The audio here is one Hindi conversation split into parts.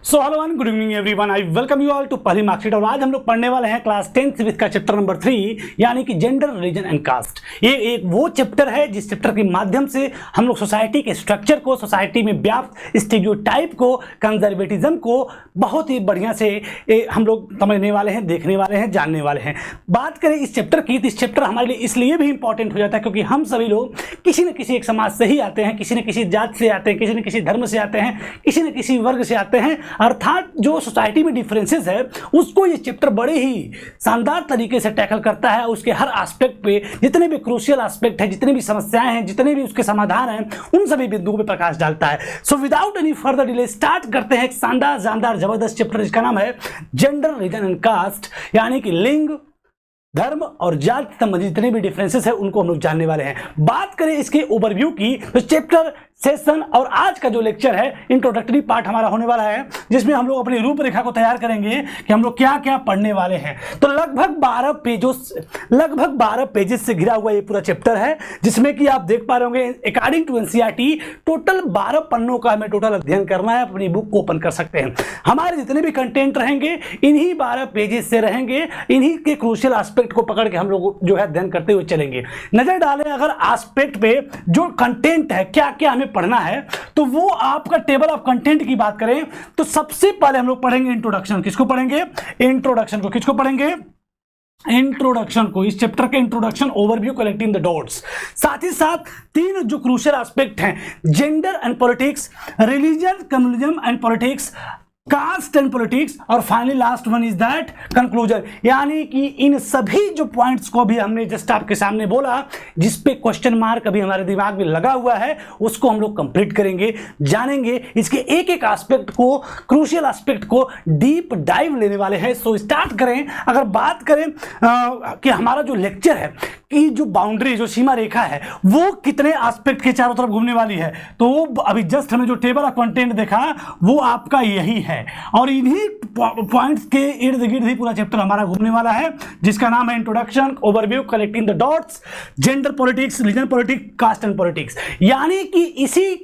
So hello and good evening everyone, I welcome you all to पहली मार्कशीट। और आज हम लोग पढ़ने वाले हैं क्लास 10th सिविक्स का चैप्टर नंबर 3 यानी कि जेंडर, रिलीजन एंड कास्ट। ये एक वो चैप्टर है जिस चैप्टर के माध्यम से हम लोग सोसाइटी के स्ट्रक्चर को, सोसाइटी में व्याप्त स्टीरियोटाइप को, कंजर्वेटिज्म को बहुत ही बढ़िया से हम लोग समझने वाले हैं, देखने वाले हैं, जानने वाले हैं। बात करें इस चैप्टर की तो इस चैप्टर हमारे लिए इसलिए भी इंपॉर्टेंट हो जाता है क्योंकि हम सभी लोग किसी न किसी एक समाज से ही आते हैं, किसी न किसी जात से आते हैं, किसी न किसी धर्म से आते हैं, किसी न किसी वर्ग से आते हैं। अर्थात जो सोसाइटी में डिफरेंसेस है उसको ये चैप्टर बड़े ही शानदार तरीके से टैकल करता है। उसके हर एस्पेक्ट पे जितने भी क्रूशियल एस्पेक्ट है, जितनी भी समस्याएं हैं, जितने भी उसके समाधान हैं, उन सभी बिंदुओं पे प्रकाश डालता है। So without any further delay start करते हैं एक शानदार जानदार जबरदस्त चैप्टर जिसका नाम है जेंडर, रिलीजन एंड कास्ट, यानी कि लिंग, धर्म और जाति संबंधी जितने भी डिफरेंसेस है उनको हम लोग जानने वाले हैं। बात करें इसके ओवरव्यू की तो चैप्टर, सेशन और आज का जो लेक्चर है इंट्रोडक्टरी पार्ट हमारा होने वाला है जिसमें हम लोग अपनी रूपरेखा को तैयार करेंगे कि हम लोग क्या क्या पढ़ने वाले हैं। तो लगभग 12 पेजेस से घिरा हुआ ये पूरा चैप्टर है जिसमें कि आप देख पा रहे होंगे अकॉर्डिंग टू एनसीईआरटी टोटल 12 पन्नों का हमें टोटल अध्ययन करना है। अपनी बुक को ओपन कर सकते हैं। हमारे जितने भी कंटेंट रहेंगे इन्हीं 12 पेजेस से रहेंगे, इन्हीं के क्रूशियल एस्पेक्ट को पकड़ के हम लोग जो है अध्ययन करते हुए चलेंगे। नजर डालें अगर एस्पेक्ट पे जो कंटेंट है, क्या क्या हमें पढ़ना है, तो वो आपका टेबल ऑफ कंटेंट की बात करें तो सबसे पहले हम लोग पढ़ेंगे इंट्रोडक्शन। किसको पढ़ेंगे? इंट्रोडक्शन को। किसको पढ़ेंगे? इंट्रोडक्शन को। इस चैप्टर के introduction, overview, collecting the dots. साथ ही साथ तीन जो क्रूशियल एस्पेक्ट हैं, gender and politics, religion, communism and politics, caste and politics, और finally last one is that conclusion. यानी कि इन सभी जो पॉइंट्स को भी हमने जस्ट आपके सामने बोला, जिस पे क्वेश्चन मार्क अभी हमारे दिमाग में लगा हुआ है, उसको हम लोग कंप्लीट करेंगे, जानेंगे इसके एक एक एस्पेक्ट को, क्रूशियल एस्पेक्ट को डीप डाइव लेने वाले हैं। सो स्टार्ट करें। अगर बात करें कि हमारा जो लेक्चर है कि जो बाउंड्री, जो सीमा रेखा है, वो कितने एस्पेक्ट के चारों तरफ घूमने वाली है, तो वो अभी जस्ट हमें जो टेबल ऑफ कंटेंट देखा वो आपका यही है और इन्हीं पॉइंट्स के इर्द गिर्द ही पूरा चैप्टर हमारा घूमने वाला है जिसका नाम है introduction, overview, collecting the dots, gender politics, religion politics, caste and politics. यानी कि इसी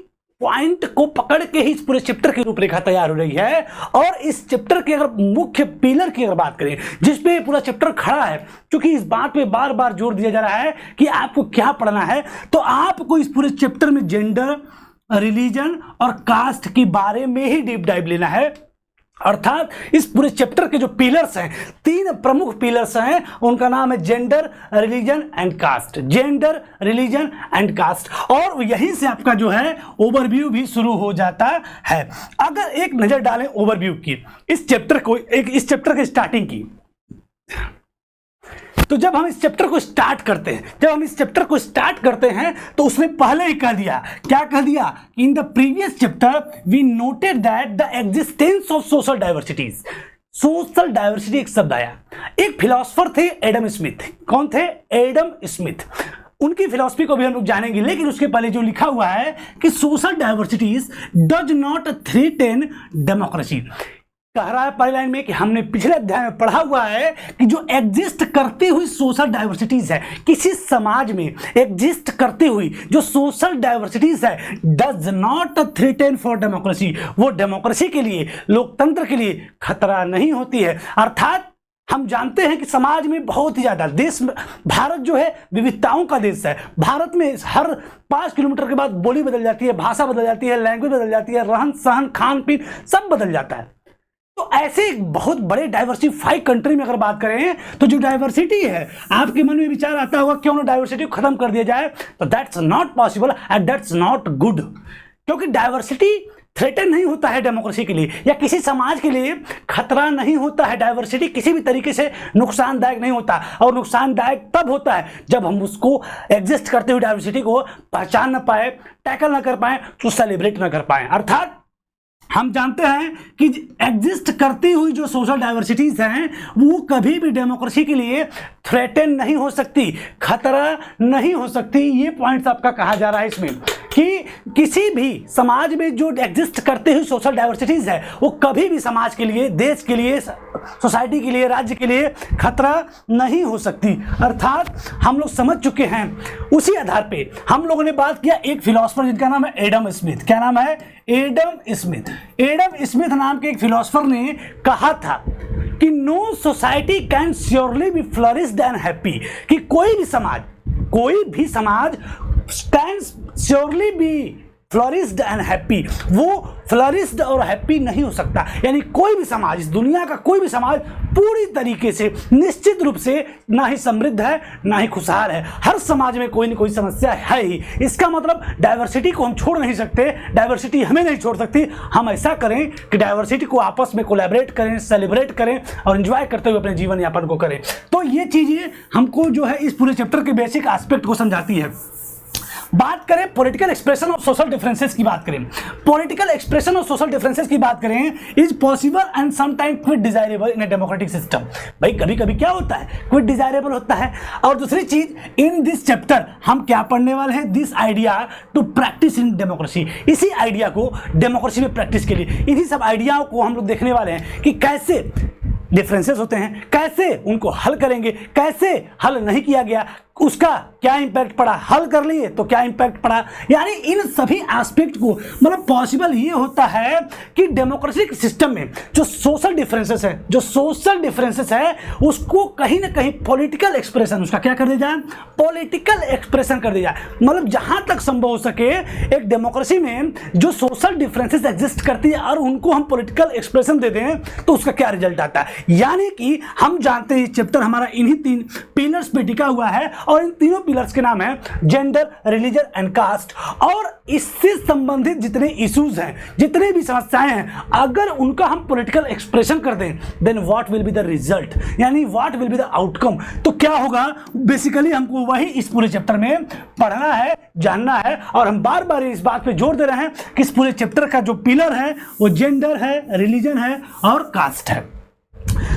पॉइंट को पकड़ के ही इस पूरे चैप्टर की रूपरेखा तैयार हो रही है। और इस चैप्टर के अगर मुख्य पिलर की अगर बात करें जिस पे पूरा चैप्टर खड़ा है, क्योंकि इस बात पे बार बार जोर दिया जा रहा है कि आपको क्या पढ़ना है, तो आपको इस पूरे चैप्टर में जेंडर, रिलीजन और कास्ट के बारे में ही डीप डाइव लेना है। अर्थात इस पूरे चैप्टर के जो पिलर्स हैं, तीन प्रमुख पिलर्स हैं, उनका नाम है gender, religion and caste. Gender, religion and caste, और यहीं से आपका जो है ओवरव्यू भी शुरू हो जाता है। अगर एक नजर डालें ओवरव्यू की, इस चैप्टर को, इस चैप्टर की स्टार्टिंग की, तो जब हम इस चैप्टर को स्टार्ट करते हैं, तो उसमें पहले ही कह दिया, क्या कह दिया? In the previous chapter we noted that the existence of social diversities. Social diversity एक शब्द आया। एक फिलोसोफर थे एडम स्मिथ। कौन थे? Adam Smith. उनकी फिलॉसफी को भी हम लोग जानेंगे, लेकिन उसके पहले जो लिखा हुआ है कि social diversities does not threaten democracy. कह रहा है पहली लाइन में कि हमने पिछले अध्याय में पढ़ा हुआ है कि जो एग्जिस्ट करती हुई सोशल डाइवर्सिटीज है, किसी समाज में एग्जिस्ट करती हुई जो सोशल डाइवर्सिटीज है, does not threaten for democracy, वो डेमोक्रेसी के लिए, लोकतंत्र के लिए खतरा नहीं होती है। अर्थात हम जानते हैं कि समाज में बहुत ही ज्यादा, देश में, भारत जो है विविधताओं का देश है। भारत में हर 5 किलोमीटर के बाद बोली बदल जाती है, भाषा बदल जाती है, लैंग्वेज बदल जाती है, रहन सहन, खान पीन सब बदल जाता है। तो ऐसे एक बहुत बड़े डाइवर्सिफाइड कंट्री में अगर बात करें तो जो डाइवर्सिटी है, आपके मन में विचार आता होगा क्यों ना डाइवर्सिटी को खत्म कर दिया जाए, तो that's not possible and that's not good. क्योंकि डाइवर्सिटी थ्रेटन नहीं होता है डेमोक्रेसी के लिए या किसी समाज के लिए खतरा नहीं होता है। डाइवर्सिटी किसी भी तरीके से नुकसानदायक नहीं होता, और नुकसानदायक तब होता है जब हम उसको एग्जिस्ट करते हुए डाइवर्सिटी को पहचान ना पाए, टैकल ना कर पाए, तो सेलिब्रेट ना कर पाए। अर्थात हम जानते हैं कि एग्जिस्ट करती हुई जो सोशल डाइवर्सिटीज हैं वो कभी भी डेमोक्रेसी के लिए थ्रेटन नहीं हो सकती, खतरा नहीं हो सकती। ये पॉइंट्स आपका कहा जा रहा है इसमें। कि किसी भी समाज में जो एग्जिस्ट करते हुए सोशल डाइवर्सिटीज है वो कभी भी समाज के लिए, देश के लिए, सोसाइटी के लिए, राज्य के लिए खतरा नहीं हो सकती। अर्थात हम लोग समझ चुके हैं। उसी आधार पे हम लोगों ने बात किया एक फिलोसफर जिनका नाम है एडम स्मिथ। क्या नाम है? Adam Smith. एडम स्मिथ नाम के एक फिलोसफर ने कहा था कि no society can surely be flourished and happy, कि कोई भी समाज can surely be flourished and happy, वो फ्लरिश्ड और हैप्पी नहीं हो सकता। यानी कोई भी समाज, इस दुनिया का कोई भी समाज पूरी तरीके से, निश्चित रूप से ना ही समृद्ध है ना ही खुशहाल है। हर समाज में कोई ना कोई समस्या है ही। इसका मतलब डाइवर्सिटी को हम छोड़ नहीं सकते, डाइवर्सिटी हमें नहीं छोड़ सकती। हम ऐसा करें कि डाइवर्सिटी को आपस में कोलैबोरेट करें, सेलिब्रेट करें और एंजॉय करते हुए अपने जीवन यापन को करें। तो ये चीज़ें हमको जो है इस पूरे चैप्टर के बेसिक एस्पेक्ट को समझाती है। बात करें political expression of social differences की बात करें, political expression of social differences की बात करें, is possible and sometime quit desirable in a democratic system. भाई कभी कभी क्या होता है, क्विट डिजायरेबल होता है। और दूसरी चीज, इन दिस चैप्टर हम क्या पढ़ने वाले हैं, this idea to practice in democracy. इसी आइडिया को डेमोक्रेसी में प्रैक्टिस के लिए, इन्हीं सब आइडियाओं को हम लोग देखने वाले हैं कि कैसे डिफरेंसेस होते हैं, कैसे उनको हल करेंगे, कैसे हल नहीं किया गया उसका क्या इंपैक्ट पड़ा, हल कर लिए तो क्या इंपैक्ट पड़ा। यानी इन सभी एस्पेक्ट को, मतलब पॉसिबल ये होता है कि डेमोक्रेटिक सिस्टम में जो सोशल डिफरेंसेस है उसको कहीं ना कहीं पॉलिटिकल एक्सप्रेशन, उसका क्या कर दिया जाए, पॉलिटिकल एक्सप्रेशन कर दिया जाए। मतलब जहां तक संभव हो सके एक डेमोक्रेसी में जो सोशल डिफरेंसेस एग्जिस्ट करती है और उनको हम पॉलिटिकल एक्सप्रेशन दे दें तो उसका क्या रिजल्ट आता है। यानी कि हम जानते हैं चैप्टर हमारा इन्हीं 3 पिलर्स पे टिका हुआ है और इन तीनों पिलर्स के नाम है जेंडर, रिलीजन एंड कास्ट। और इससे संबंधित जितने इश्यूज हैं, जितने भी समस्याएं हैं, अगर उनका हम पॉलिटिकल एक्सप्रेशन कर दें then what will be the result, यानी what will be the outcome. तो क्या होगा, बेसिकली हमको वही इस पूरे चैप्टर में पढ़ना है, जानना है। और हम बार बार इस बात पे जोर दे रहे हैं कि इस पूरे चैप्टर का जो पिलर है वो जेंडर है, रिलीजन है और कास्ट है।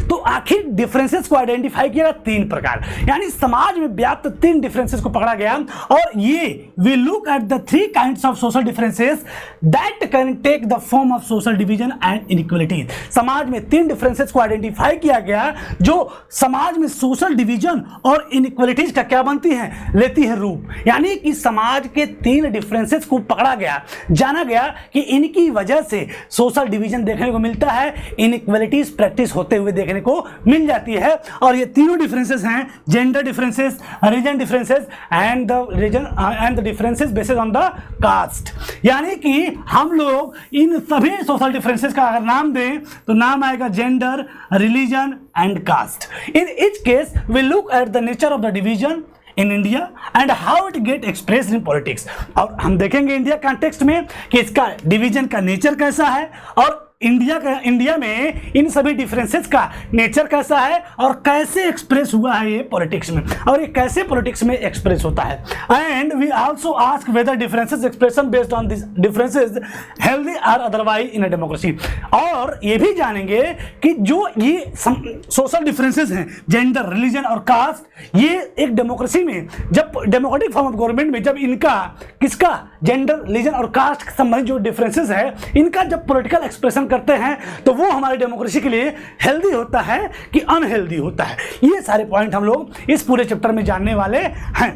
तो आखिर डिफरेंसेस को आइडेंटिफाई किया 3 प्रकार, यानी समाज में व्याप्त 3 डिफरेंसेस को पकड़ा गया। और ये we look at the 3 kinds of social differences that can take the form of social division and inequalities. समाज में 3 डिफरेंसेस को आइडेंटिफाई किया गया जो समाज में सोशल डिवीजन और इनइक्वालिटीज का क्या बनती है, लेती है रूप। यानी कि समाज के 3 डिफरेंसेस को पकड़ा गया, जाना गया कि इनकी वजह से सोशल डिवीजन देखने को मिलता है, इनइक्वालिटीज प्रैक्टिस होते हुए देखने को मिल जाती है। और ये तीनों डिफरेंसेस हैं, gender differences, region differences and the differences based on the caste. यानी कि हम लोग इन सभी सोशल डिफरेंसेस का अगर नाम दें तो नाम आएगा gender, religion and caste. In each case we look at the nature of the division in India and how it get express in politics. और हम देखेंगे इंडिया कॉन्टेक्स्ट में कि इसका डिवीजन का नेचर कैसा है और इंडिया में इन सभी डिफरेंसेस का नेचर कैसा है और कैसे एक्सप्रेस हुआ है ये पॉलिटिक्स में, और ये कैसे पॉलिटिक्स में एक्सप्रेस होता है। And we also ask whether differences expression based on this differences healthy or otherwise in a democracy. और ये भी जानेंगे कि जो ये सोशल डिफरेंसेस हैं, जेंडर, रिलीजन और कास्ट, ये एक डेमोक्रेसी में, जब डेमोक्रेटिक फॉर्म ऑफ गवर्नमेंट में जब इनका किसका, जेंडर, रिलीजन और कास्ट संबंधित जो डिफरेंसेस है, इनका जब पॉलिटिकल एक्सप्रेशन करते हैं तो वो हमारे डेमोक्रेसी के लिए हेल्दी होता है कि अनहेल्दी होता है। ये सारे पॉइंट हम लोग इस पूरे चैप्टर में जानने वाले हैं।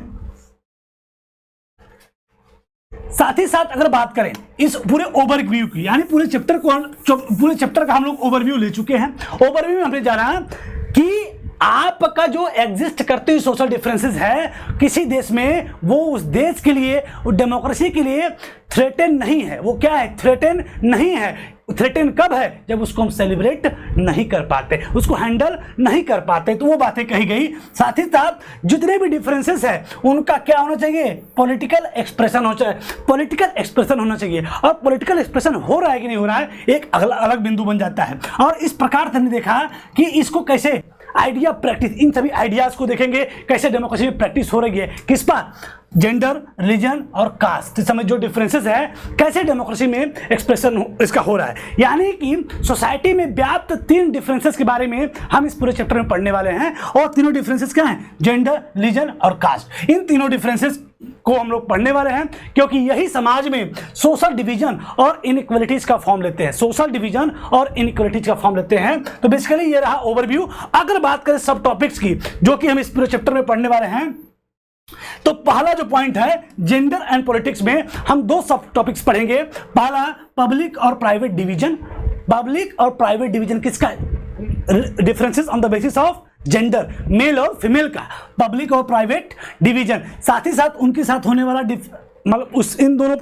साथ ही साथ अगर बात करें इस पूरे ओवरव्यू की, यानी पूरे चैप्टर का हम लोग ओवरव्यू ले चुके हैं। ओवरव्यू में हमने जाना कि आपका जो एग्जिस्ट करते हुए सोशल डिफरेंसेस है किसी देश में, वो उस देश के लिए, उस डेमोक्रेसी के लिए थ्रेटन नहीं है। वो क्या है, थ्रेटन नहीं है। थ्रेटन कब है, जब उसको हम सेलिब्रेट नहीं कर पाते, उसको हैंडल नहीं कर पाते। तो वो बातें कही गई। साथ ही साथ जितने भी डिफरेंसेस है उनका क्या होना चाहिए, पॉलिटिकल एक्सप्रेशन होना चाहिए। और पॉलिटिकल एक्सप्रेशन हो रहा है कि नहीं हो रहा है, एक अलग बिंदु बन जाता है। और इस प्रकार से हमने देखा कि इसको कैसे आइडिया प्रैक्टिस, इन सभी आइडियाज को देखेंगे कैसे डेमोक्रेसी में प्रैक्टिस हो रही है, किस पर, जेंडर, रिलीजन और कास्ट समय जो डिफरेंसेस है कैसे डेमोक्रेसी में एक्सप्रेशन इसका हो रहा है। यानी कि सोसाइटी में व्याप्त 3 डिफरेंसेस के बारे में हम इस पूरे चैप्टर में पढ़ने वाले हैं। और तीनों डिफरेंसेस क्या हैं, जेंडर, रिलीजन और कास्ट। इन तीनों डिफरेंसेस को हम लोग पढ़ने वाले हैं, क्योंकि यही समाज में सोशल डिवीजन और इनइक्वालिटीज का फॉर्म लेते हैं, सोशल डिवीजन और इनइक्वालिटीज का फॉर्म लेते हैं। तो बेसिकली ये रहा ओवरव्यू। अगर बात करें सब टॉपिक्स की जो कि हम इस पूरे चैप्टर में पढ़ने वाले हैं, तो पहला जो पॉइंट है जेंडर एंड पॉलिटिक्स में हम दो सब टॉपिक्स पढ़ेंगे। पहला पब्लिक और प्राइवेट डिवीजन। पब्लिक और प्राइवेट डिवीजन किसका? Differences on the basis of gender, male और फीमेल का, पब्लिक और प्राइवेट डिवीजन। साथ ही साथ उनके साथ होने वाला मतलब उस इन दोनों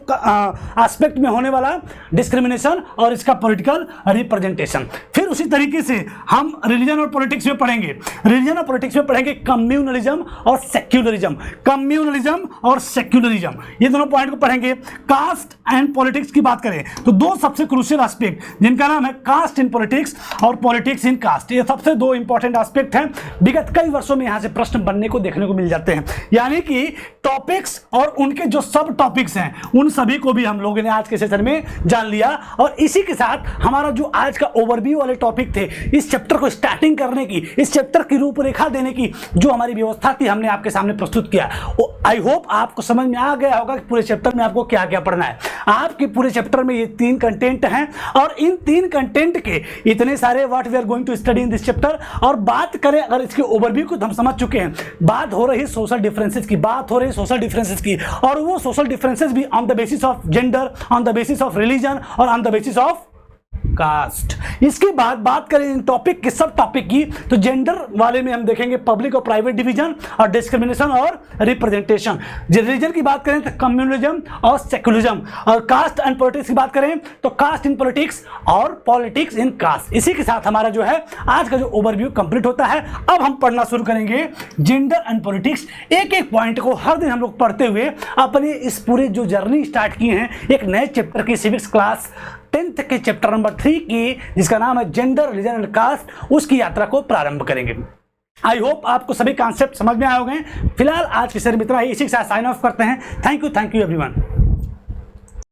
एस्पेक्ट में होने वाला डिस्क्रिमिनेशन और इसका पॉलिटिकल रिप्रेजेंटेशन। फिर उसी तरीके से हम रिलीजन और पॉलिटिक्स में पढ़ेंगे। रिलीजन और पॉलिटिक्स में पढ़ेंगे कम्युनलिज्म और सेक्युलरिज्म। कम्युनलिज्म और सेक्युलरिज्म, ये दोनों पॉइंट को पढ़ेंगे। कास्ट एंड पॉलिटिक्स की बात करें तो दो सबसे क्रूशियल एस्पेक्ट जिनका नाम है कास्ट इन पॉलिटिक्स और पॉलिटिक्स इन कास्ट, ये सबसे दो इंपॉर्टेंट एस्पेक्ट हैं। विगत कई वर्षों में यहां से प्रश्न बनने को देखने को मिल जाते हैं, यानी कि टॉपिक्स और उनके जो सब टॉपिक्स हैं उन सभी को भी हम लोगों ने आज के सेशन में जान लिया। और इसी के साथ हमारा जो आज का ओवरव्यू वाले टॉपिक थे, इस चैप्टर को स्टार्टिंग करने की, इस चैप्टर की रूपरेखा देने की जो हमारी व्यवस्था थी, हमने आपके सामने प्रस्तुत किया। आई होप आपको समझ में आ गया होगा कि पूरे चैप्टर में आपको क्या क्या पढ़ना है। आपके पूरे चैप्टर में ये 3 कंटेंट हैं और इन 3 कंटेंट के इतने सारे what we are going to study in this chapter. और बात करें अगर इसके ओवरव्यू को, हम समझ चुके हैं, बात हो रही सोशल डिफरेंसेस की, बात हो रही सोशल डिफरेंसेस की, और वो सोशल differences भी on the basis of gender, on the basis of religion और on the basis of caste. इसके बाद बात करें इन टॉपिक के सब टॉपिक की, तो जेंडर वाले में हम देखेंगे पब्लिक और प्राइवेट डिवीजन और डिस्क्रिमिनेशन और रिप्रेजेंटेशन। रिलीजन की बात करें तो कम्युनलिज्म और सेक्युलरिज्म, और कास्ट एंड पॉलिटिक्स की बात करें तो कास्ट इन पॉलिटिक्स और पॉलिटिक्स इन कास्ट। इसी के साथ हमारा जो है आज का जो ओवरव्यू कंप्लीट होता है। अब हम पढ़ना शुरू करेंगे जेंडर एंड पॉलिटिक्स। एक एक पॉइंट को हर दिन हम लोग पढ़ते हुए अपने इस पूरे जो जर्नी स्टार्ट किए हैं एक नए चैप्टर की, सिविक्स क्लास 10th के चैप्टर नंबर 3 की, जिसका नाम है जेंडर, रिलीजन एंड कास्ट, उसकी यात्रा को प्रारंभ करेंगे। आई होप आपको सभी कॉन्सेप्ट समझ में आए होंगे। फिलहाल आज के सेशन में इतना ही, इसी के साथ साइन ऑफ करते हैं। Thank you everyone.